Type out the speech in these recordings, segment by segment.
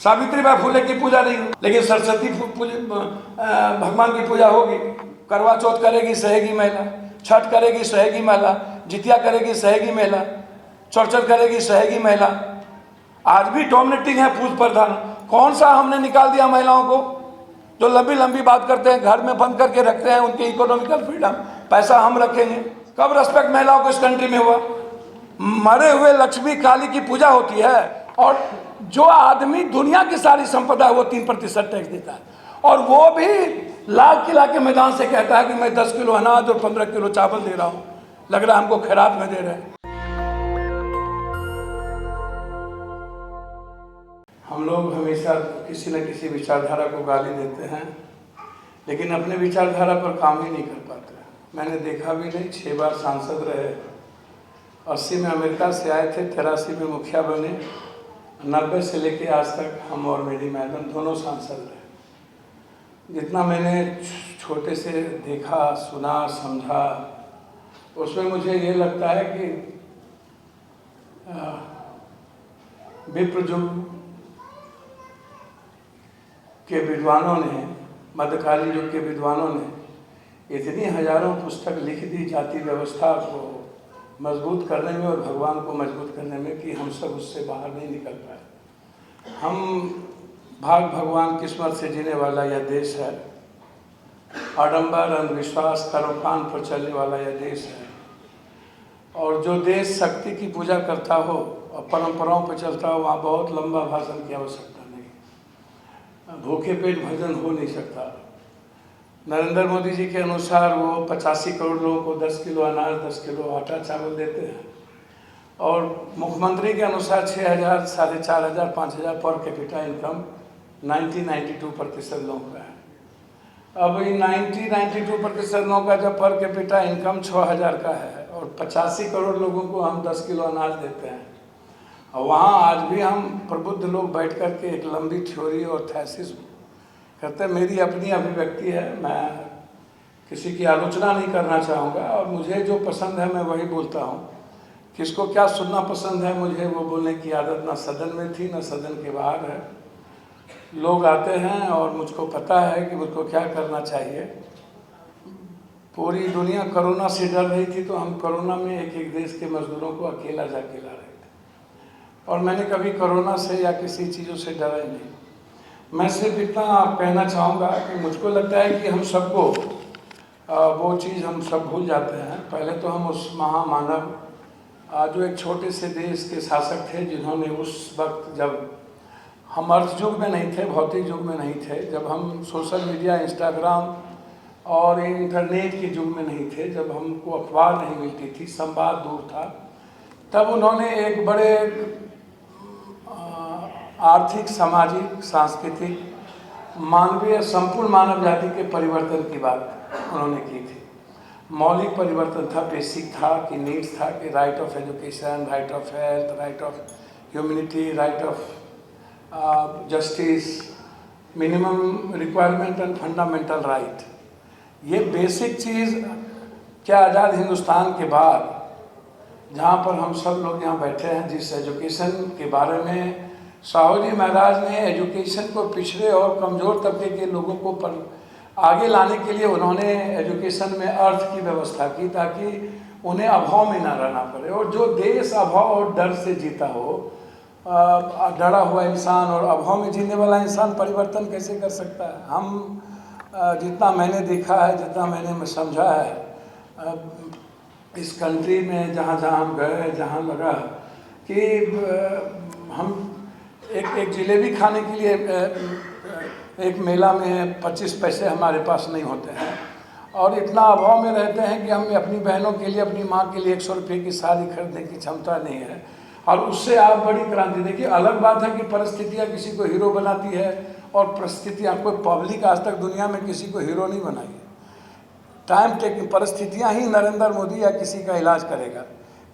सावित्रीबाई फुले की पूजा नहीं, लेकिन सरस्वती भगवान की पूजा होगी। करवा चौथ करेगी सहेगी महिला, छठ करेगी सहेगी महिला, जितिया करेगी सहेगी महिला, चौरचर करेगी सहेगी महिला। आज भी डोमिनेटिंग है पुरुष प्रधान। कौन सा हमने निकाल दिया महिलाओं को? जो लंबी लंबी बात करते हैं, घर में बंद करके रखते हैं उनकी इकोनॉमिकल फ्रीडम, पैसा हम रखेंगे। कब रेस्पेक्ट महिलाओं को इस कंट्री में हुआ? मरे हुए लक्ष्मी काली की पूजा होती है, और जो आदमी दुनिया की सारी संपदा है वो 3% टैक्स देता है, और वो भी लाल किला के मैदान से कहता है कि मैं 10 किलो अनाज और 15 किलो चावल दे रहा हूँ। लग रहा है हमको खैरात में दे रहे हैं। हम लोग हमेशा किसी न किसी विचारधारा को गाली देते हैं, लेकिन अपने विचारधारा पर काम ही नहीं कर पाते। मैंने देखा भी नहीं, 6 बार सांसद रहे। 80 में अमेरिका से आए थे, 83 में मुखिया बने, 90 से लेके आज तक हम और मेरी मैडम दोनों सांसद रहे। जितना मैंने छोटे से देखा, सुना, समझा, उसमें मुझे ये लगता है कि विप्र युग के विद्वानों ने, मध्यकालीन युग के विद्वानों ने इतनी हजारों पुस्तक लिख दी जाति व्यवस्था को मजबूत करने में और भगवान को मजबूत करने में, कि हम सब उससे बाहर नहीं निकल पाए। हम भाग भगवान किस्मत से जीने वाला यह देश है, आडंबर, अंधविश्वास, करोकान पर चलने वाला यह देश है। और जो देश शक्ति की पूजा करता हो और परंपराओं पर चलता हो, वहाँ बहुत लंबा भाषण की आवश्यकता नहीं, भूखे पेट भजन हो नहीं सकता। नरेंद्र मोदी जी के अनुसार वो 85 करोड़ लोगों को 10 किलो अनाज, 10 किलो आटा चावल देते हैं, और मुख्यमंत्री के अनुसार 6,000, 4,500, 5,000 पर कैपिटा इनकम 92% लोगों का है। अब 92% लोगों का जब पर कैपिटा इनकम 6,000 का है और 85 करोड़ लोगों को हम 10 किलो अनाज देते हैं, और वहाँ आज भी हम प्रबुद्ध लोग बैठ कर के एक लंबी थ्योरी और थैसिस कहते हैं। मेरी अपनी अभिव्यक्ति है, मैं किसी की आलोचना नहीं करना चाहूँगा, और मुझे जो पसंद है मैं वही बोलता हूँ। किसको क्या सुनना पसंद है, मुझे वो बोलने की आदत ना सदन में थी ना सदन के बाहर है। लोग आते हैं और मुझको पता है कि मुझको क्या करना चाहिए। पूरी दुनिया कोरोना से डर रही थी, तो हम कोरोना में एक एक देश के मजदूरों को अकेला जाके ला रहे थे, और मैंने कभी कोरोना से या किसी चीज़ों से डरा ही नहीं। मैं सिर्फ इतना कहना चाहूँगा कि मुझको लगता है कि हम सबको वो चीज़ हम सब भूल जाते हैं। पहले तो हम उस महामानव, जो एक छोटे से देश के शासक थे, जिन्होंने उस वक्त, जब हम अर्थ युग में नहीं थे, भौतिक युग में नहीं थे, जब हम सोशल मीडिया, इंस्टाग्राम और इंटरनेट के युग में नहीं थे, जब हमको अखबार नहीं मिलती थी, संवाद दूर था, तब उन्होंने एक बड़े आर्थिक, सामाजिक, सांस्कृतिक, मानवीय, संपूर्ण मानव जाति के परिवर्तन की बात उन्होंने की थी। मौलिक परिवर्तन था, बेसिक था, कि नीड्स था, कि right of education, right of health, right of humanity, right of justice, minimum requirement and fundamental right. ये बेसिक चीज़ क्या आज़ाद हिंदुस्तान के बाद, जहाँ पर हम सब लोग यहाँ बैठे हैं, जिस एजुकेशन के बारे में साहू जी महाराज ने एजुकेशन को पिछड़े और कमज़ोर तबके के लोगों को आगे लाने के लिए उन्होंने एजुकेशन में अर्थ की व्यवस्था की, ताकि उन्हें अभाव में ना रहना पड़े। और जो देश अभाव और डर से जीता हो, डरा हुआ इंसान और अभाव में जीने वाला इंसान परिवर्तन कैसे कर सकता है? हम जितना मैंने देखा है, जितना मैंने समझा है, इस कंट्री में जहाँ जहाँ हम गए, जहाँ लगा कि हम एक जलेबी खाने के लिए एक मेला में 25 पैसे हमारे पास नहीं होते हैं, और इतना अभाव में रहते हैं कि हमें अपनी बहनों के लिए, अपनी माँ के लिए 100 रुपये की साड़ी खरीदने की क्षमता नहीं है। और उससे आप बड़ी क्रांति देखिए। अलग बात है कि परिस्थितियाँ किसी को हीरो बनाती है, और परिस्थितियाँ, कोई पब्लिक आज तक दुनिया में किसी को हीरो नहीं बनाई है। टाइम टेकिंग परिस्थितियाँ ही नरेंद्र मोदी या किसी का इलाज करेगा,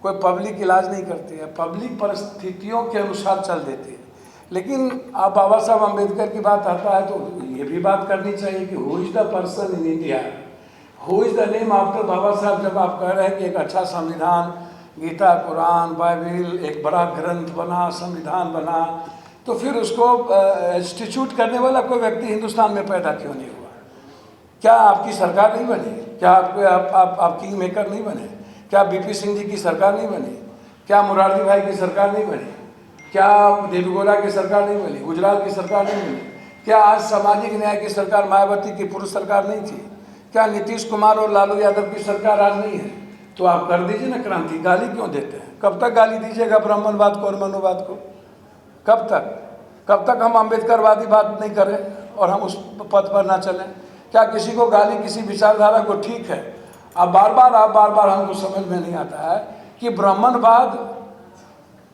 कोई पब्लिक इलाज नहीं करती है। पब्लिक परिस्थितियों के अनुसार चल देती है। लेकिन आप बाबा साहब अम्बेडकर की बात आता है, तो ये भी बात करनी चाहिए कि who is the person in India, who is the name after Baba Saheb. जब आप कह रहे हैं कि एक अच्छा संविधान, गीता, कुरान, बाइबिल, एक बड़ा ग्रंथ बना, संविधान बना, तो फिर उसको इंस्टीट्यूट करने वाला कोई व्यक्ति हिंदुस्तान में पैदा क्यों नहीं हुआ? क्या आपकी सरकार नहीं बनी? क्या आप किंग मेकर नहीं बने? क्या बीपी सिंह जी की सरकार नहीं बनी? क्या मुरारजी भाई की सरकार नहीं बनी? क्या देवेगौड़ा की सरकार नहीं बनी? गुजरात की सरकार नहीं बनी? क्या आज सामाजिक न्याय की सरकार मायावती की पूर्व सरकार नहीं थी? क्या नीतीश कुमार और लालू यादव की सरकार आज नहीं है? तो आप कर दीजिए ना क्रांति। गाली क्यों देते हैं? कब तक गाली दीजिएगा ब्राह्मणवाद को और मनुवाद को? कब तक हम अम्बेडकरवादी बात नहीं करें और हम उस पथ पर ना चलें? क्या किसी को गाली, किसी विचारधारा को ठीक है? अब बार बार हमको समझ में नहीं आता है कि ब्राह्मणवाद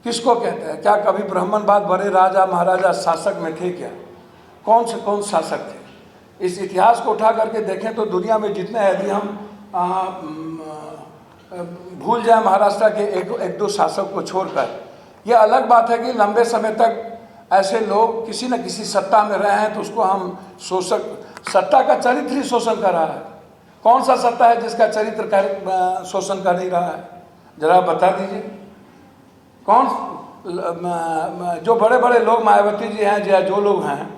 किसको कहते हैं? क्या कभी ब्राह्मणवाद बड़े राजा महाराजा शासक में थे क्या? कौन से कौन शासक थे? इस इतिहास को उठा करके देखें तो दुनिया में जितने, यदि हम भूल जाए महाराष्ट्र के एक दो शासक को छोड़कर, यह अलग बात है कि लंबे समय तक ऐसे लोग किसी न किसी सत्ता में रहे हैं तो उसको हम शोषक, सत्ता का चरित्र ही शोषण कर रहा है। कौन सा सत्ता है जिसका चरित्र शोषण कर नहीं रहा है? जरा बता दीजिए कौन? जो बड़े बड़े लोग मायावती जी हैं या जो लोग हैं,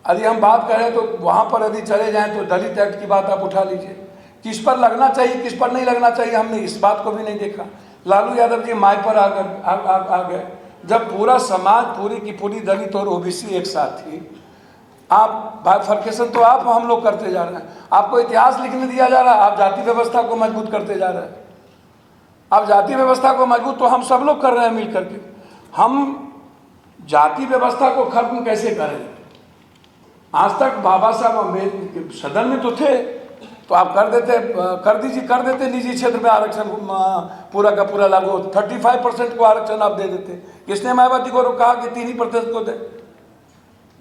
यदि हम बात करें तो वहाँ पर यदि चले जाएं तो दलित एक्ट की बात आप उठा लीजिए। किस पर लगना चाहिए, किस पर नहीं लगना चाहिए, हमने इस बात को भी नहीं देखा। लालू यादव जी माय पर आ गए जब पूरा समाज, पूरी की पूरी दलित और ओबीसी एक साथ थी। आप बाइफर्केशन तो आप हम लोग करते जा रहे हैं। आपको इतिहास लिखने दिया जा रहा है, आप जाति व्यवस्था को मजबूत करते जा रहे हैं। आप जाति व्यवस्था को मजबूत तो हम सब लोग कर रहे हैं मिल करके। हम जाति व्यवस्था को खत्म कैसे करें? आज तक बाबा साहब अम्बेडकर सदन में तो थे, तो आप कर देते निजी क्षेत्र में आरक्षण पूरा का पूरा लागू। 35% को आरक्षण आप दे देते। किसने मायावती को कहा कि 3% को दे?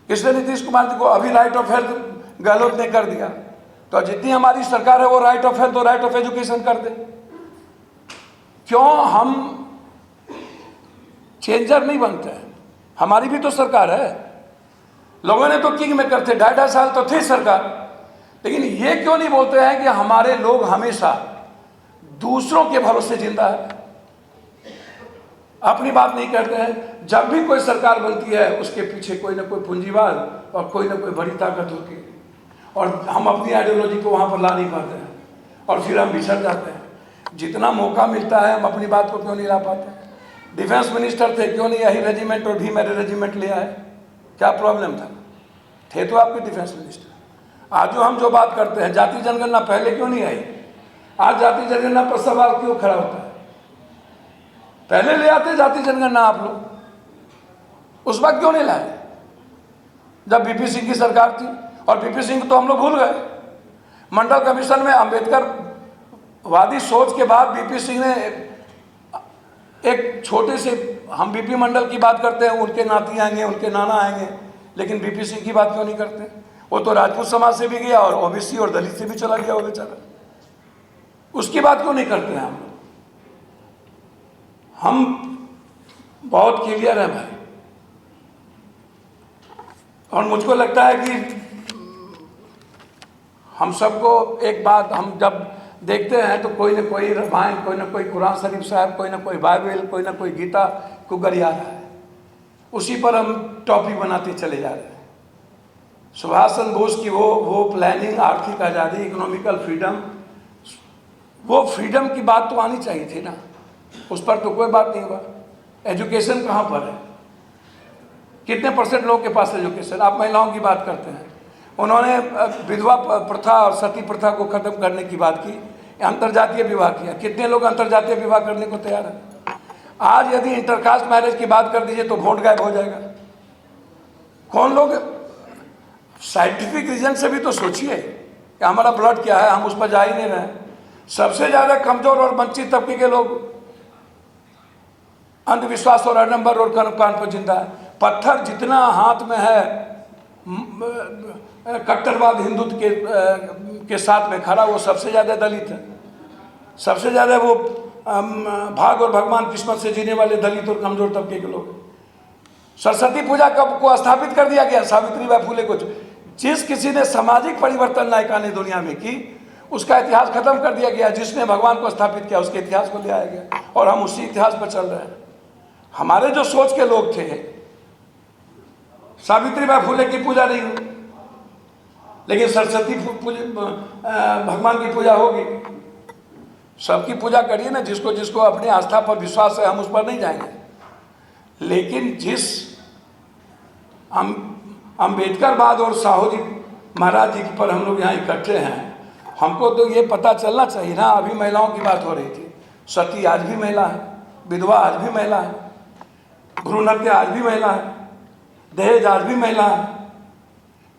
किसने नीतीश कुमार जी को? अभी राइट ऑफ हेल्थ गहलोत ने कर दिया। तो जितनी हमारी सरकार है वो राइट ऑफ हेल्थ और राइट ऑफ एजुकेशन कर दे। क्यों हम चेंजर नहीं बनते हैं? हमारी भी तो सरकार है। लोगों ने तो किंग मेकर थे, 2.5 साल तो थे सरकार, लेकिन ये क्यों नहीं बोलते हैं कि हमारे लोग हमेशा दूसरों के भरोसे जिंदा है? अपनी बात नहीं करते हैं। जब भी कोई सरकार बनती है उसके पीछे कोई ना कोई पूंजीवाद और कोई ना कोई बड़ी ताकत होती है, और हम अपनी आइडियोलॉजी को वहाँ पर ला नहीं पाते हैं और फिर हम बिछड़ जाते हैं। जितना मौका मिलता है हम अपनी बात को क्यों नहीं ला पाते? डिफेंस मिनिस्टर थे, क्यों नहीं यही रेजिमेंट और भी मेरे रेजिमेंट ले आए? क्या प्रॉब्लम था? थे तो आपके डिफेंस मिनिस्टर। आज जो बात करते हैं जाति जनगणना पहले क्यों नहीं आई? आज जाति जनगणना पर सवाल क्यों खड़ा होता है? पहले ले आते जाति जनगणना आप लोग, उस वक्त क्यों नहीं लाए जब बीपी सिंह की सरकार थी? और बीपी सिंह तो हम लोग भूल गए। मंडल कमीशन में अंबेडकर वादी सोच के बाद बीपी सिंह ने एक छोटे से, हम बीपी मंडल की बात करते हैं, उनके नाती आएंगे, उनके नाना आएंगे, लेकिन बीपी सिंह की बात क्यों नहीं करते? वो तो राजपूत समाज से भी गया और ओबीसी और दलित से भी चला गया वो बेचारा। उसकी बात क्यों नहीं करते हैं हम बहुत क्लियर है भाई। और मुझको लगता है कि हम सबको एक बात, हम जब देखते हैं तो कोई ना कोई रामायण, कोई ना कोई कुरान शरीफ साहब, कोई ना कोई बाइबल, कोई ना कोई गीता को गरिया रहा है, उसी पर हम टॉपिक बनाते चले जा रहे हैं। सुभाष चंद्र बोस की वो प्लानिंग, आर्थिक आज़ादी, इकोनॉमिकल फ्रीडम, वो फ्रीडम की बात तो आनी चाहिए थी ना, उस पर तो कोई बात नहीं हुआ। एजुकेशन कहाँ पर है? कितने % लोगों के पास एजुकेशन? आप महिलाओं की बात करते हैं, उन्होंने विधवा प्रथा और सती प्रथा को खत्म करने की बात की, अंतर्जातीय विवाह किया। कितने लोग अंतर्जातीय विवाह करने को तैयार हैं? आज यदि इंटरकास्ट मैरिज की बात कर दीजिए तो वोट गायब हो जाएगा। कौन लोग? साइंटिफिक रीजन से भी तो सोचिए कि हमारा ब्लड क्या है, हम उस पर जा ही नहीं रहे। सबसे ज़्यादा कमजोर और वंचित तबके के लोग अंधविश्वास और आडंबर और कर्मकांड पर जिंदा है। पत्थर जितना हाथ में है कट्टरवाद हिंदुत्व के साथ में खड़ा, वो सबसे ज़्यादा दलित है। सबसे ज़्यादा वो भाग और भगवान किस्मत से जीने वाले दलित और कमजोर तबके के लोग। सरस्वती पूजा को स्थापित कर दिया गया, सावित्रीबाई फुले को। जिस किसी ने सामाजिक परिवर्तन नायिका ने दुनिया में की, उसका इतिहास खत्म कर दिया गया। जिसने भगवान को स्थापित किया उसके इतिहास को ले आया गया, और हम उसी इतिहास पर चल रहे हैं। हमारे जो सोच के लोग थे सावित्रीबाई फुले की पूजा नहीं हुई, लेकिन सरस्वती भगवान की पूजा होगी। सबकी पूजा करिए ना, जिसको जिसको अपनी आस्था पर विश्वास है, हम उस पर नहीं जाएंगे। लेकिन जिस अम्बेडकरवाद और साहू जी महाराज जी पर हम लोग यहाँ इकट्ठे हैं, हमको तो ये पता चलना चाहिए ना। अभी महिलाओं की बात हो रही थी, सती आज भी महिला है, विधवा आज भी महिला है, भ्रूण हत्या आज भी महिला है, दहेज आज भी महिला है,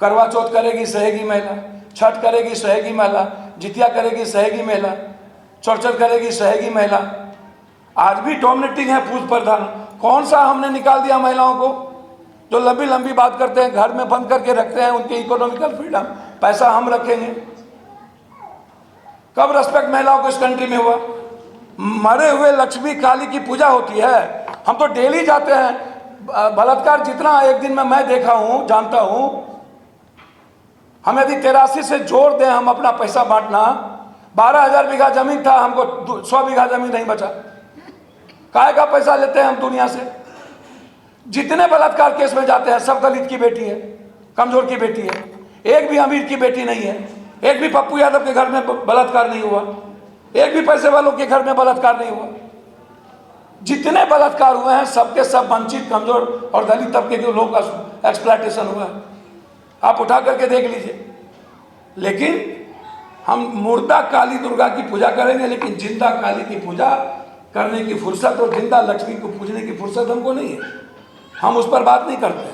करवा चौथ करेगी सहेगी महिला, छठ करेगी सहेगी महिला, जितिया करेगी सहेगी महिला, चौचर करेगी सहेगी महिला। आज भी डोमिनेटिंग है पुरुष प्रधान। कौन सा हमने निकाल दिया महिलाओं को? जो लंबी लंबी बात करते हैं, घर में बंद करके रखते हैं, उनके इकोनॉमिकल फ्रीडम, पैसा हम रखेंगे। कब रेस्पेक्ट महिलाओं को इस कंट्री में हुआ? मरे हुए लक्ष्मी काली की पूजा होती है, हम तो डेली जाते हैं। बलात्कार जितना एक दिन में मैं देखा हूं, जानता हूं, हम यदि 83 से जोड़ दें हम अपना पैसा बांटना, 12,000 बीघा जमीन था, हमको 100 बीघा जमीन नहीं बचा। काय का पैसा लेते हैं हम दुनिया से? जितने बलात्कार केस में जाते हैं सब दलित की बेटी है, कमजोर की बेटी है, एक भी अमीर की बेटी नहीं है। एक भी पप्पू यादव के घर में बलात्कार नहीं हुआ, एक भी पैसे वालों के घर में बलात्कार नहीं हुआ। जितने बलात्कार हुए हैं सबके सब वंचित, कमजोर और दलित तबके के लोगों का एक्सप्लॉयटेशन हुआ है। आप उठा करके देख लीजिए। लेकिन हम मुर्दा काली दुर्गा की पूजा करेंगे, लेकिन जिंदा काली की पूजा करने की फुर्सत और जिंदा लक्ष्मी को पूजने की फुर्सत हमको नहीं है। हम उस पर बात नहीं करते,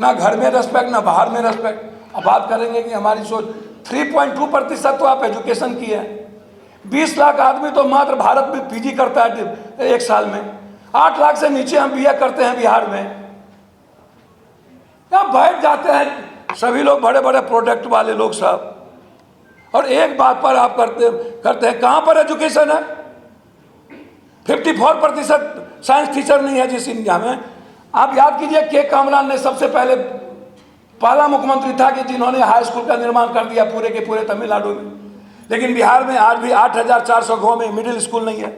ना घर में रेस्पेक्ट ना बाहर में रेस्पेक्ट। अब बात करेंगे कि हमारी सोच 3.2% तो आप एजुकेशन की है। 20 लाख आदमी तो मात्र भारत में पीजी करता है एक साल में, 8 लाख से नीचे हम बीए करते हैं बिहार में। यहाँ बैठ जाते हैं सभी लोग, बड़े बड़े प्रोडक्ट वाले लोग सब, और एक बात पर आप करते हैं। कहाँ पर एजुकेशन है? 54% साइंस टीचर नहीं है जिस इंडिया में। आप याद कीजिए, के कामरान ने सबसे पहला मुख्यमंत्री था कि जिन्होंने हाई स्कूल का निर्माण कर दिया पूरे के पूरे तमिलनाडु में। लेकिन बिहार में आज भी 8,400 गाँव में मिडिल स्कूल नहीं है,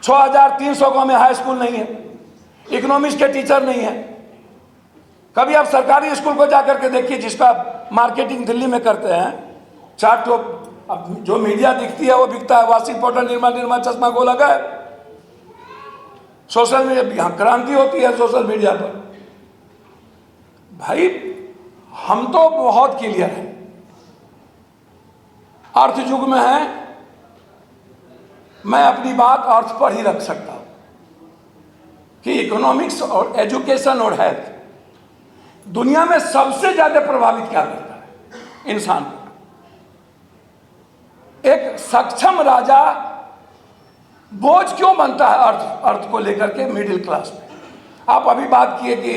6,300 गाँव में हाई स्कूल नहीं है, इकोनॉमिक्स के टीचर नहीं है। कभी आप सरकारी स्कूल को जाकर के देखिए जिसका मार्केटिंग दिल्ली में करते हैं, 4 तो अब जो मीडिया दिखती है वो बिकता है, वाशिंग पाउडर, निर्मा चश्मा को लगा है। सोशल मीडिया क्रांति होती है सोशल मीडिया पर। भाई हम तो बहुत क्लियर है, अर्थ युग में है। मैं अपनी बात अर्थ पर ही रख सकता हूं कि इकोनॉमिक्स और एजुकेशन और हेल्थ दुनिया में सबसे ज्यादा प्रभावित क्या करता है इंसान को। एक सक्षम राजा बोझ क्यों बनता है अर्थ को लेकर के मिडिल क्लास में? आप अभी बात किए कि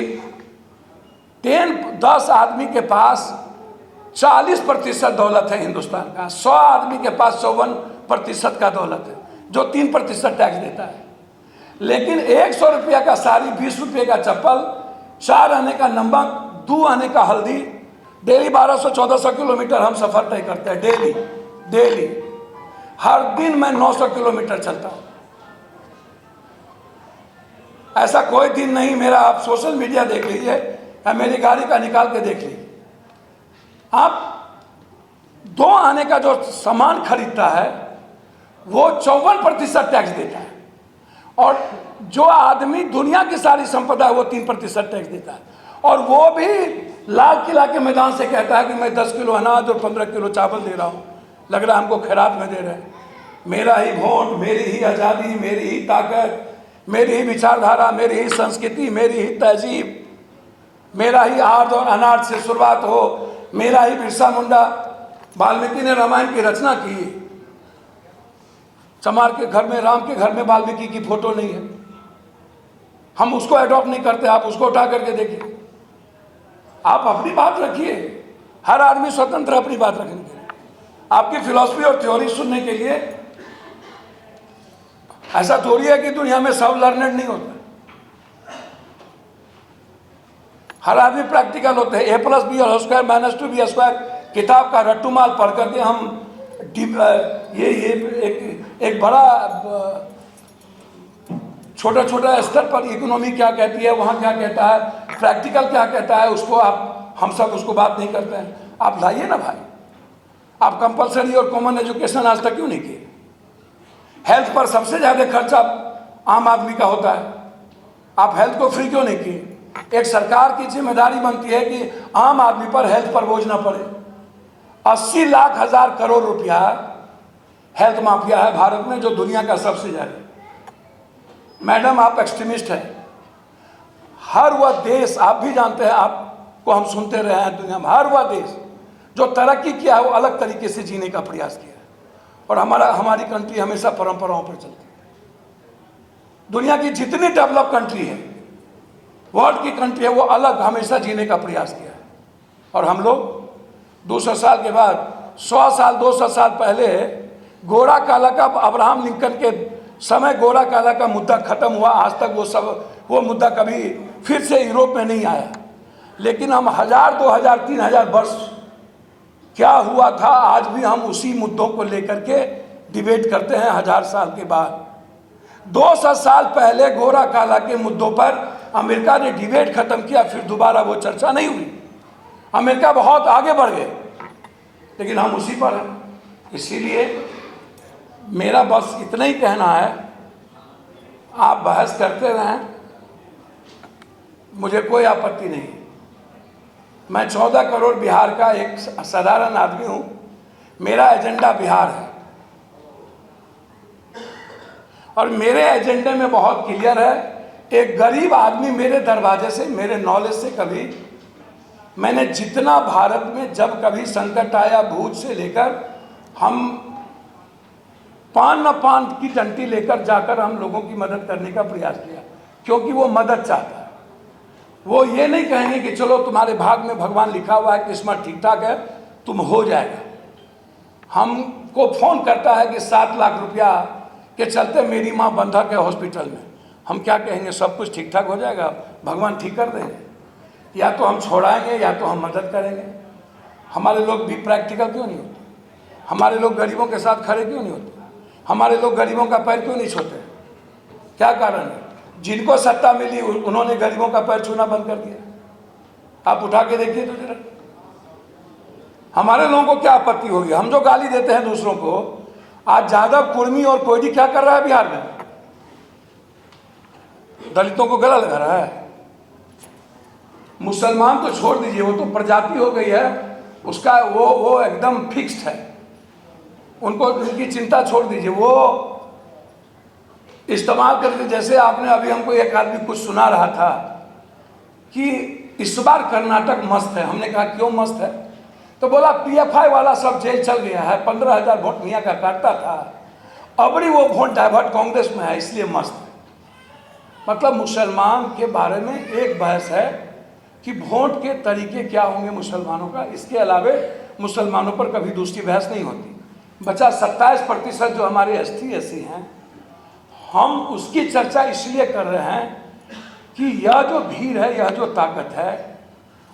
10 आदमी के पास 40% दौलत है हिंदुस्तान का, 100 आदमी के पास 54% का दौलत है, जो 3% टैक्स देता है। लेकिन 100 रुपया का साड़ी, 20 रुपये का चप्पल, 4 आने का नमक, 2 आने का हल्दी, डेली 1200-1400 किलोमीटर हम सफर तय करते हैं। डेली हर दिन मैं 900 किलोमीटर चलता हूं। ऐसा कोई दिन नहीं मेरा, आप सोशल मीडिया देख लीजिए या मेरी गाड़ी का निकाल के देख लीजिए, आप 2 आने का जो सामान खरीदता है वो 54% टैक्स देता है, और जो आदमी दुनिया की सारी संपदा है वो 3% टैक्स देता है। और वो भी लाल किला के मैदान से कहता है कि मैं 10 किलो अनाज और 15 किलो चावल दे रहा हूँ। लग रहा है हमको खैरात में दे रहे हैं। मेरा ही वोट, मेरी ही आज़ादी, मेरी ही ताकत, मेरी ही विचारधारा, मेरी ही संस्कृति, मेरी ही तहजीब, मेरा ही आर्द और अनाज से शुरुआत हो, मेरा ही बिरसा मुंडा। वाल्मीकि ने रामायण की रचना की, चमार के घर में, राम के घर में वाल्मीकि की फोटो नहीं है। हम उसको अडॉप्ट नहीं करते, आप उसको उठा करके देखिए। आप अपनी बात रखिए, हर आदमी स्वतंत्र अपनी बात रखने के लिए। आपकी फिलॉसफी और थ्योरी सुनने के लिए ऐसा थोड़ी है कि दुनिया में सब लर्नेड नहीं होता, हर आदमी प्रैक्टिकल होते हैं। A+B² -2B² किताब का रट्टूमाल पढ़ करके हम ये एक बड़ा छोटा छोटा स्तर पर इकोनॉमी क्या कहती है, वहाँ क्या कहता है, प्रैक्टिकल क्या कहता है, उसको आप हम सब उसको बात नहीं करते हैं। आप लाइए ना भाई, आप कंपलसरी और कॉमन एजुकेशन आज तक क्यों नहीं किए? हेल्थ पर सबसे ज़्यादा खर्चा आम आदमी का होता है, आप हेल्थ को फ्री क्यों नहीं किए? एक सरकार की जिम्मेदारी बनती है कि आम आदमी पर हेल्थ पर बोझ ना पड़े। 80 लाख हजार करोड़ रुपया हेल्थ माफिया है भारत में, जो दुनिया का सबसे ज़्यादा। मैडम आप एक्सट्रीमिस्ट हैं। हर वह देश, आप भी जानते हैं, आपको हम सुनते रहे हैं दुनिया में, हर वह देश जो तरक्की किया है वो अलग तरीके से जीने का प्रयास किया है, और हमारी कंट्री हमेशा परंपराओं पर चलती है। दुनिया की जितनी डेवलप कंट्री है, वर्ल्ड की कंट्री है, वो अलग हमेशा जीने का प्रयास किया है। और हम लोग 200 साल के बाद, 100 साल 200 साल पहले गोरा काला का, अब्राहम लिंकन के समय गोरा काला का मुद्दा खत्म हुआ, आज तक वो मुद्दा कभी फिर से यूरोप में नहीं आया। लेकिन हम 1000, 2000, 3000 वर्ष क्या हुआ था, आज भी हम उसी मुद्दों को लेकर के डिबेट करते हैं 1000 साल के बाद। 200 साल पहले गोरा काला के मुद्दों पर अमेरिका ने डिबेट खत्म किया, फिर दोबारा वो चर्चा नहीं हुई। अमेरिका बहुत आगे बढ़ गए, लेकिन हम उसी पर हैं। इसीलिए मेरा बस इतना ही कहना है, आप बहस करते रहें, मुझे कोई आपत्ति नहीं। मैं 14 करोड़ बिहार का एक साधारण आदमी हूँ, मेरा एजेंडा बिहार है, और मेरे एजेंडे में बहुत क्लियर है। एक गरीब आदमी मेरे दरवाजे से, मेरे नॉलेज से, कभी मैंने जितना भारत में जब कभी संकट आया, भूज से लेकर, हम पान न पान की डंडी लेकर जाकर हम लोगों की मदद करने का प्रयास किया, क्योंकि वो मदद चाहता है। वो ये नहीं कहेंगे कि चलो तुम्हारे भाग में भगवान लिखा हुआ है, किस्मत ठीक ठाक है, तुम हो जाएगा। हमको फोन करता है कि 7 लाख रुपया के चलते मेरी माँ बंधक है हॉस्पिटल में, हम क्या कहेंगे? सब कुछ ठीक ठाक हो जाएगा, भगवान ठीक कर देंगे। या तो हम छोड़ाएंगे या तो हम मदद करेंगे। हमारे लोग भी प्रैक्टिकल क्यों नहीं होते? हमारे लोग गरीबों के साथ खड़े क्यों नहीं होते? हमारे लोग गरीबों का पैर क्यों नहीं छूते? क्या कारण है? जिनको सत्ता मिली उन्होंने गरीबों का पैर छूना बंद कर दिया। आप उठा के देखिए तो जरा, हमारे लोगों को क्या आपत्ति होगी? हम जो गाली देते हैं दूसरों को, आज यादव, कुर्मी और कोयडी क्या कर रहा है बिहार में? दलितों को गला लगा रहा है। मुसलमान तो छोड़ दीजिए, वो तो प्रजाति हो गई है, उसका वो एकदम फिक्स्ड है, उनको उनकी चिंता छोड़ दीजिए, वो इस्तेमाल करके। जैसे आपने अभी हमको एक आदमी कुछ सुना रहा था कि इस बार कर्नाटक मस्त है। हमने कहा क्यों मस्त है? तो बोला PFI वाला सब जेल चल गया है, 15,000 वोट मियाँ का काटता था, अबड़ी वो वोट डाइवर्ट कांग्रेस में है, इसलिए मस्त है। मतलब मुसलमान के बारे में एक बहस है कि वोट के तरीके क्या होंगे मुसलमानों का, इसके अलावे मुसलमानों पर कभी दूसरी बहस नहीं होती। बचा 27% जो हमारे ST/SC हैं, हम उसकी चर्चा इसलिए कर रहे हैं कि यह जो भीड़ है, यह जो ताकत है,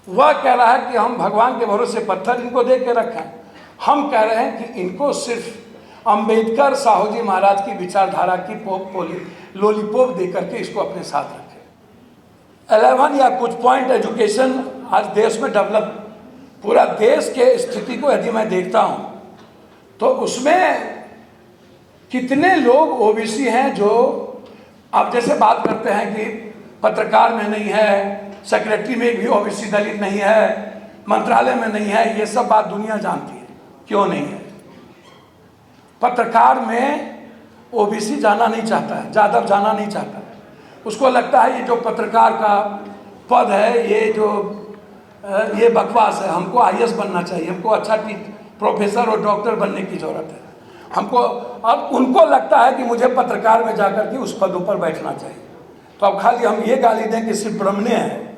वह कह रहा है कि हम भगवान के भरोसे पत्थर इनको दे के रखें। हम कह रहे हैं कि इनको सिर्फ अंबेडकर साहू जी महाराज की विचारधारा की लॉलीपॉप दे करके इसको अपने साथ रखें। 11 या कुछ पॉइंट एजुकेशन आज देश में डेवलप, पूरा देश के स्थिति को यदि मैं देखता हूँ तो उसमें कितने लोग OBC हैं जो आप जैसे बात करते हैं कि पत्रकार में नहीं है, सेक्रेटरी में भी OBC दलित नहीं है, मंत्रालय में नहीं है, ये सब बात दुनिया जानती है। क्यों नहीं है? पत्रकार में OBC जाना नहीं चाहता है, यादव जाना नहीं चाहता है। उसको लगता है ये जो पत्रकार का पद है, ये बकवास है, हमको IAS बनना चाहिए, हमको अच्छा प्रोफेसर और डॉक्टर बनने की ज़रूरत है हमको। अब उनको लगता है कि मुझे पत्रकार में जाकर के उस पदों पर बैठना चाहिए। तो अब खाली हम ये गाली दें कि सिर्फ ब्राह्मण हैं,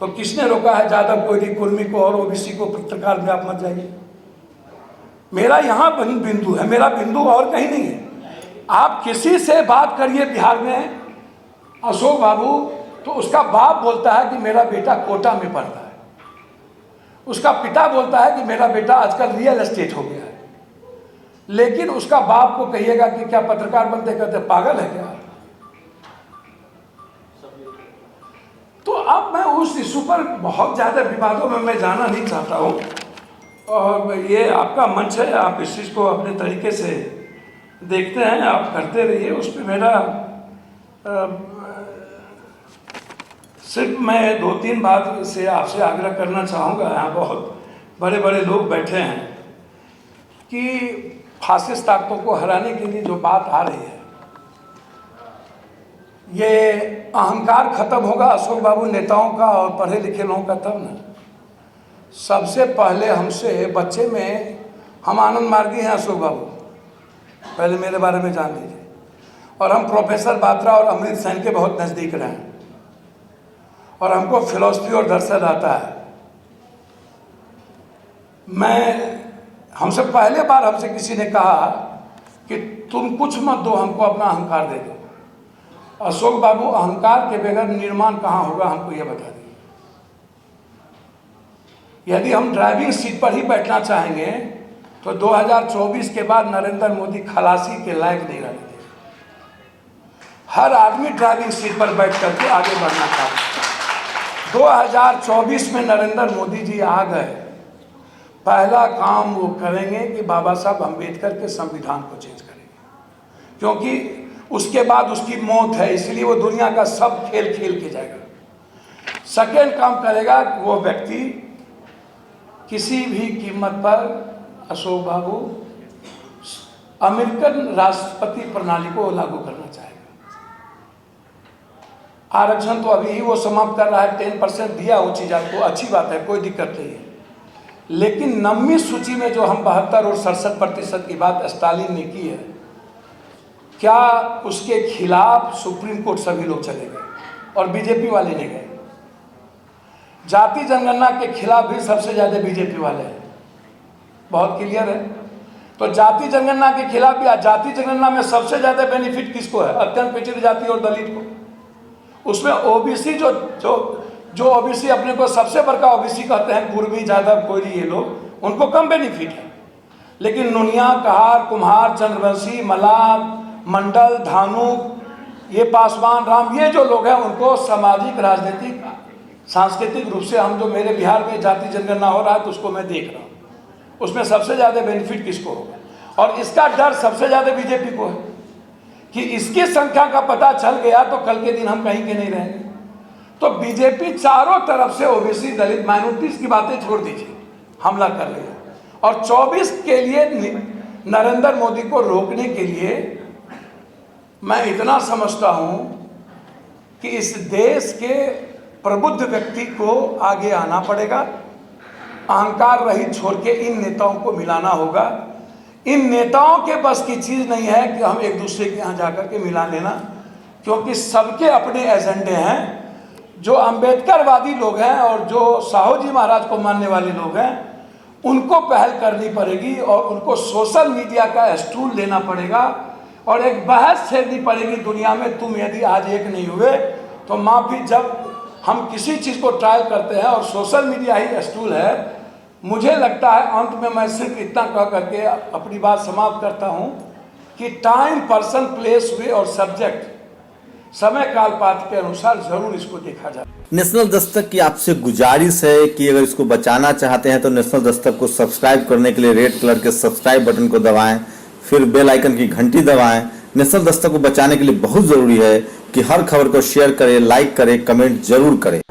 तो किसने रोका है यादव, कोयडी, कुर्मी को और OBC को पत्रकार में आप मत जाइए? मेरा यहाँ बिंदु है, मेरा बिंदु और कहीं नहीं है। आप किसी से बात करिए बिहार में, अशोक बाबू, तो उसका बाप बोलता है कि मेरा बेटा कोटा में पढ़ता है, उसका पिता बोलता है कि मेरा बेटा आजकल रियल एस्टेट हो गया है। लेकिन उसका बाप को कहिएगा कि क्या पत्रकार बनते, कहते पागल है क्या? तो अब मैं उस इशू पर बहुत ज़्यादा विवादों में मैं जाना नहीं चाहता हूँ, और ये आपका मंच है, आप इस चीज़ को अपने तरीके से देखते हैं, आप करते रहिए। उस पर मेरा सिर्फ मैं 2-3 बात से आपसे आग्रह करना चाहूँगा। यहाँ बहुत बड़े बड़े लोग बैठे हैं कि फासिस्ट ताकतों को हराने के लिए जो बात आ रही है, ये अहंकार खत्म होगा अशोक बाबू नेताओं का और पढ़े लिखे लोगों का तब ना। सबसे पहले हमसे बच्चे में हम आनंद मार्गी हैं अशोक बाबू, पहले मेरे बारे में जान लीजिए। और हम प्रोफेसर बात्रा और अमृत सेन के बहुत नज़दीक रहे, और हमको फिलॉसफी और दर्शन आता है। हमसे पहले बार हमसे किसी ने कहा कि तुम कुछ मत दो, हमको अपना अहंकार दे दो। अशोक बाबू, अहंकार के बगैर निर्माण कहाँ होगा, हमको यह बता दीजिए। यदि हम ड्राइविंग सीट पर ही बैठना चाहेंगे तो 2024 के बाद नरेंद्र मोदी खलासी के लायक नहीं रहेंगे। हर आदमी ड्राइविंग सीट पर बैठ करके आगे बढ़ना चाहता है। 2024 में नरेंद्र मोदी जी आ गए, पहला काम वो करेंगे कि बाबा साहब अम्बेडकर के संविधान को चेंज करेंगे, क्योंकि उसके बाद उसकी मौत है, इसलिए वो दुनिया का सब खेल खेल के जाएगा। सेकेंड काम करेगा वो व्यक्ति किसी भी कीमत पर अशोक बाबू अमेरिकन राष्ट्रपति प्रणाली को लागू करना चाहेगा। आरक्षण तो अभी ही वो समाप्त कर रहा है, 10% दिया वो चीज़ आपको, अच्छी बात है, कोई दिक्कत नहीं है। लेकिन 9वीं सूची में जो हम 72 और 67% की बात स्टालिन ने की है, क्या उसके खिलाफ सुप्रीम कोर्ट सभी लोग चले गए और बीजेपी वाले नहीं गए? जाति जनगणना के खिलाफ भी सबसे ज़्यादा बीजेपी वाले हैं, बहुत क्लियर है। तो जाति जनगणना के खिलाफ भी, जाति जनगणना में सबसे ज़्यादा बेनिफिट किसको है? अत्यंत पिछड़ी जाति और दलित को। उसमें ओबीसी जो ओबीसी अपने को सबसे बड़का ओबीसी कहते हैं, कुर्मी, जादव, कोयरी, ये लोग, उनको कम बेनिफिट है। लेकिन नुनिया, कहार, कुम्हार, चंद्रवंशी, मल्लाह, मंडल, धानुक, ये पासवान, राम, ये जो लोग हैं, उनको सामाजिक, राजनीतिक, सांस्कृतिक रूप से हम जो मेरे बिहार में जाति जनगणना हो रहा है तो उसको मैं देख रहा हूँ, उसमें सबसे ज़्यादा बेनिफिट किसको होगा? और इसका डर सबसे ज़्यादा बीजेपी को है कि इसकी संख्या का पता चल गया तो कल के दिन हम कहीं के नहीं रहेंगे। तो बीजेपी चारों तरफ से ओबीसी, दलित, माइनॉरिटीज की बातें छोड़ दीजिए, हमला कर रही है। और 24 के लिए नरेंद्र मोदी को रोकने के लिए मैं इतना समझता हूँ कि इस देश के प्रबुद्ध व्यक्ति को आगे आना पड़ेगा, अहंकार रहित छोड़ के इन नेताओं को मिलाना होगा। इन नेताओं के बस की चीज़ नहीं है कि हम एक दूसरे के यहाँ जाकर के मिला लेना, क्योंकि सबके अपने एजेंडे हैं। जो अम्बेडकरवादी लोग हैं और जो साहू जी महाराज को मानने वाले लोग हैं, उनको पहल करनी पड़ेगी और उनको सोशल मीडिया का स्टूल लेना पड़ेगा और एक बहस छेड़नी पड़ेगी दुनिया में। तुम यदि आज एक नहीं हुए तो माफी, जब हम किसी चीज़ को ट्रायल करते हैं और सोशल मीडिया ही स्टूल है, मुझे लगता है अंत में मैं सिर्फ इतना कह करके अपनी बात समाप्त करता हूँ कि टाइम, पर्सन, प्लेस, वे और सब्जेक्ट, समय काल पात्र के अनुसार जरूर इसको देखा जाए। नेशनल दस्तक की आपसे गुजारिश है कि अगर इसको बचाना चाहते हैं तो नेशनल दस्तक को सब्सक्राइब करने के लिए रेड कलर के सब्सक्राइब बटन को दबाएं, फिर बेल आइकन की घंटी दबाएं। नेशनल दस्तक को बचाने के लिए बहुत जरूरी है कि हर खबर को शेयर करें, लाइक करें, कमेंट जरूर करें।